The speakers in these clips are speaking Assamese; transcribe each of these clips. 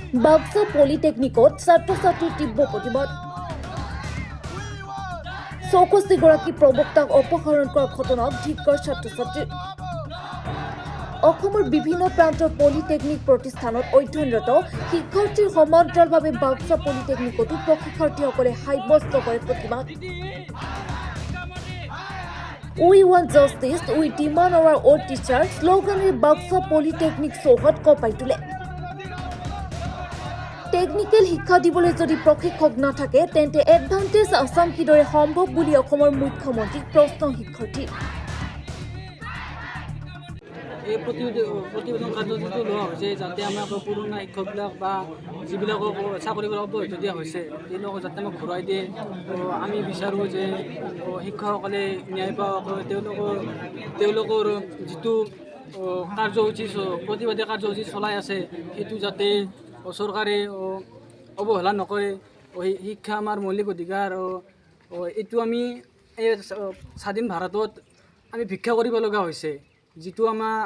বাক্সা পলিটেকনিকত ছাত্ৰ ছাত্ৰীৰ তীব্ৰ প্ৰতিবাদ 64গৰাকী প্ৰবক্তাক অপহৰণ কৰা ঘটনাক ধিক্কাৰ ছাত্ৰ ছাত্ৰীৰ অসমৰ বিভিন্ন প্ৰান্তৰ পলিটেকনিক প্ৰতিষ্ঠানত অধ্যয়নৰত শিক্ষাৰ্থীৰ সমান্তৰালভাৱে বাক্সা পলিটেকনিকতো প্ৰশিক্ষাৰ্থীসকলে সাব্যস্ত কৰে প্ৰতিবাদ We want justice, we demand our own teachers শ্লোগানেৰে বাক্সা পলিটেকনিক চৌহদ কঁপাই তোলে টেকনিক্যাল শিক্ষা দিবলৈ যদি প্ৰশিক্ষক নাথাকে তেন্তে এডভান্টেজ আসাম কিদৰে সম্ভৱ বুলি অসমৰ মুখ্যমন্ত্ৰীক প্ৰশ্ন শিক্ষাৰ্থী এই প্ৰতিবেদন কাৰ্যসূচীটো লোৱা হৈছে যাতে আমাৰ পুৰণা শিক্ষকবিলাক বা যিবিলাকক চাকৰি পৰা অব্যাহতি দিয়া হৈছে তেওঁলোকক যাতে আমাক ঘূৰাই দিয়ে আমি বিচাৰোঁ যে শিক্ষকসকলে ন্যায় পাওক তেওঁলোকৰ যিটো কাৰ্যসূচী প্ৰতিবাদী কাৰ্যসূচী চলাই আছে সেইটো যাতে চৰকাৰে অৱহেলা নকৰে শিক্ষা আমাৰ মৌলিক অধিকাৰ এইটো আমি এই স্বাধীন ভাৰতত আমি ভিক্ষা কৰিব লগা হৈছে যিটো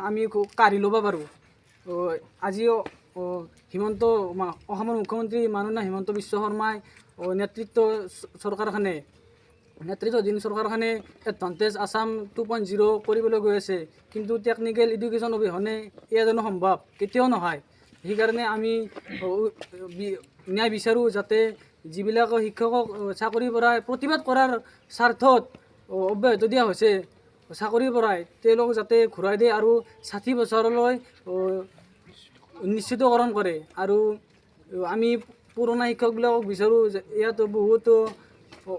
আমি কাঢ়ি ল'ব পাৰোঁ আজিও অসমৰ মুখ্যমন্ত্ৰী মাননীয় হিমন্ত বিশ্ব শৰ্মাই নেতৃত্বাধীন চৰকাৰখনে এডভান্টেজ আসাম 2.0 কৰিবলৈ গৈ আছে কিন্তু টেকনিকেল এডুকেশ্যন অবিহনে এয়া জানো সম্ভৱ কেতিয়াও নহয় সেইকাৰণে আমি ন্যায় বিচাৰোঁ যাতে যিবিলাক শিক্ষকক চাকৰিৰ পৰা প্ৰতিবাদ কৰাৰ স্বাৰ্থত অব্যাহতি দিয়া হৈছে চাকৰিৰ পৰাই তেওঁলোক যাতে ঘূৰাই দিয়ে আৰু 60 বছৰলৈ নিশ্চিতকৰণ কৰে আৰু আমি পুৰণা শিক্ষকবিলাকক বিচাৰোঁ যে ইয়াত বহুতো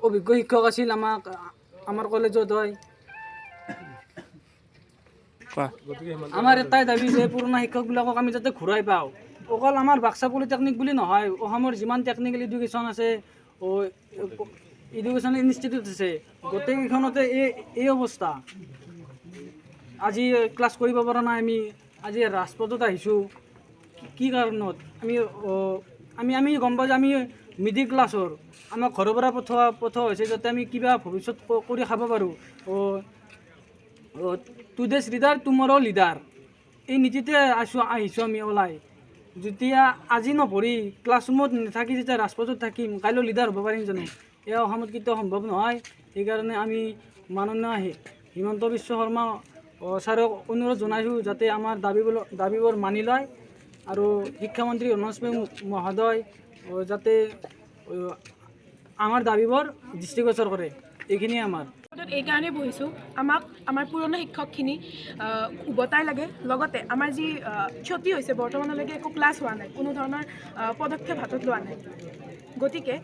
অভিজ্ঞ শিক্ষক আছিল আমাৰ কলেজত হয় আমাৰ এটাই দাবী যে পুৰণা শিক্ষকবিলাকক আমি যাতে ঘূৰাই পাওঁ অকল আমাৰ বাক্সা পলিটেকনিক বুলি নহয় অসমৰ যিমান টেকনিকেল এডুকেশ্যন আছে এডুকেশ্যন ইনষ্টিটিউট আছে গোটেইকেইখনতে এই অৱস্থা আজি ক্লাছ কৰিব পৰা নাই আজি ৰাজপথত আহিছোঁ কি কাৰণত আমি গম পাওঁ যে আমি মিডিল ক্লাছৰ আমাক ঘৰৰ পৰা পঠোৱা হৈছে যাতে আমি কিবা ভৱিষ্যত কৰি খাব পাৰোঁ টুডেজ লিডাৰ টুমৰো লিডাৰ এই নীতিতে আহিছোঁ আমি ওলাই যেতিয়া আজি নপঢ়ি ক্লাছৰুমত নাথাকি যেতিয়া ৰাজপথত থাকিম কাইলৈ লিডাৰ হ'ব পাৰিম জানো এয়া অসমত কেতিয়াও সম্ভৱ নহয় সেইকাৰণে আমি মাননীয় হিমন্ত বিশ্ব শৰ্মা ছাৰক অনুৰোধ জনাইছোঁ যাতে আমাৰ দাবীবোৰ মানি লয় আৰু শিক্ষামন্ত্ৰী অনুজ মহোদয় যাতে আমাৰ দাবীবোৰ দৃষ্টিগোচৰ কৰে এইখিনিয়ে আমাৰ এই কাৰণে বহিছোঁ আমাৰ পুৰণা শিক্ষকখিনি উভতাই লাগে লগতে আমাৰ যি ক্ষতি হৈছে বৰ্তমানলৈকে একো ক্লাছ হোৱা নাই কোনো ধৰণৰ পদক্ষেপ হাতত লোৱা নাই গতিকে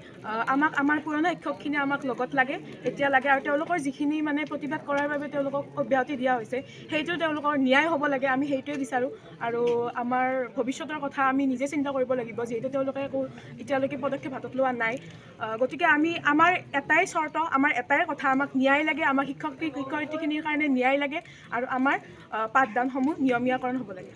আমাৰ পুৰণা শিক্ষকখিনি আমাক লগত লাগে এতিয়া লাগে আৰু তেওঁলোকৰ যিখিনি মানে প্ৰতিবাদ কৰাৰ বাবে তেওঁলোকক অব্যাহতি দিয়া হৈছে সেইটো তেওঁলোকৰ ন্যায় হ'ব লাগে আমি সেইটোৱে বিচাৰোঁ আৰু আমাৰ ভৱিষ্যতৰ কথা আমি নিজে চিন্তা কৰিব লাগিব যিহেতু তেওঁলোকে একো এতিয়ালৈকে পদক্ষেপ হাতত লোৱা নাই গতিকে আমাৰ এটাই চৰ্ত আমাৰ এটাই কথা আমাক ন্যায় লাগে আমাৰ শিক্ষয়িত্ৰীখিনিৰ কাৰণে ন্যায় লাগে আৰু আমাৰ পাঠদানসমূহ নিয়মীয়াকৰণ হ'ব লাগে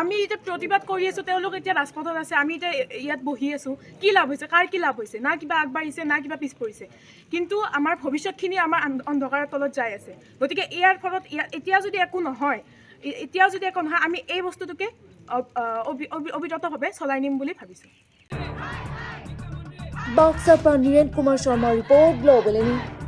আমি এতিয়া প্ৰতিবাদ কৰি আছোঁ তেওঁলোক এতিয়া ৰাজপথত আছে আমি এতিয়া ইয়াত বহি আছোঁ কি লাভ হৈছে কাৰ কি লাভ হৈছে না কিবা আগবাঢ়িছে না কিবা পিছ পৰিছে কিন্তু আমাৰ ভৱিষ্যতখিনি আমাৰ অন্ধকাৰৰ তলত যাই আছে গতিকে ইয়াৰ ফলত এতিয়াও যদি একো নহয় আমি এই বস্তুটোকে অবিৰতভাৱে চলাই নিম বুলি ভাবিছোঁ বাক্সাৰ পৰা নীৰেণ কুমাৰ শৰ্মাৰ ৰিপৰ্ট গ্লোবেল নিউজ